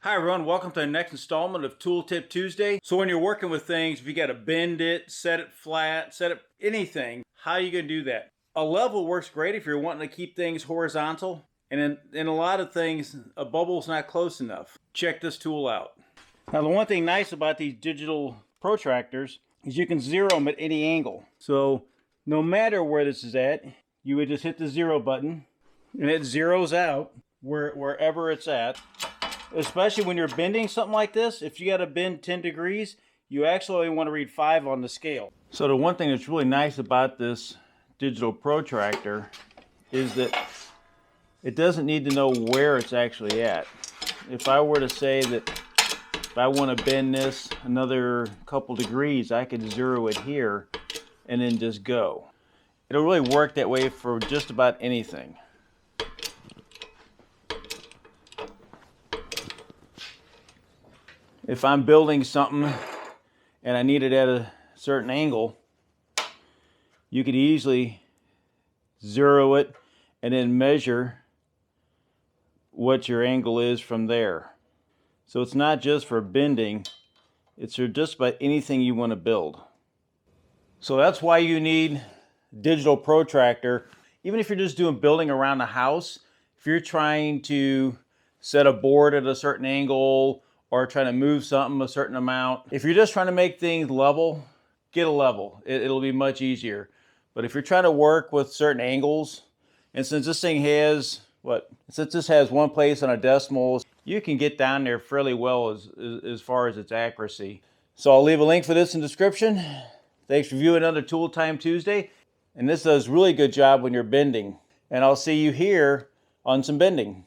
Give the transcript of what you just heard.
Hi everyone, welcome to the next installment of Tool Tip Tuesday. So when you're working with things, if you got to bend it, set it flat, set it anything, how are you going to do that? A level works great if you're wanting to keep things horizontal, and in a lot of things, a bubble's not close enough. Check this tool out. Now the one thing nice about these digital protractors is you can zero them at any angle. So no matter where this is at, you would just hit the zero button and it zeroes out wherever it's at. Especially when you're bending something like this, if you got to bend 10 degrees, you actually want to read 5 on the scale. So the one thing that's really nice about this digital protractor is that it doesn't need to know where it's actually at. If I were to say that if I want to bend this another couple degrees, I could zero it here and then just go. It'll really work that way for just about anything. If I'm building something and I need it at a certain angle, you could easily zero it and then measure what your angle is from there. So it's not just for bending, it's for just about anything you want to build. So that's why you need digital protractor. Even if you're just doing building around the house, if you're trying to set a board at a certain angle, or trying to move something a certain amount. If you're just trying to make things level, get a level. It'll be much easier. But if you're trying to work with certain angles, and since this thing has, since this has one place on a decimal, you can get down there fairly well as far as its accuracy. So I'll leave a link for this in the description. Thanks for viewing another Tool Time Tuesday. And this does a really good job when you're bending. And I'll see you here on some bending.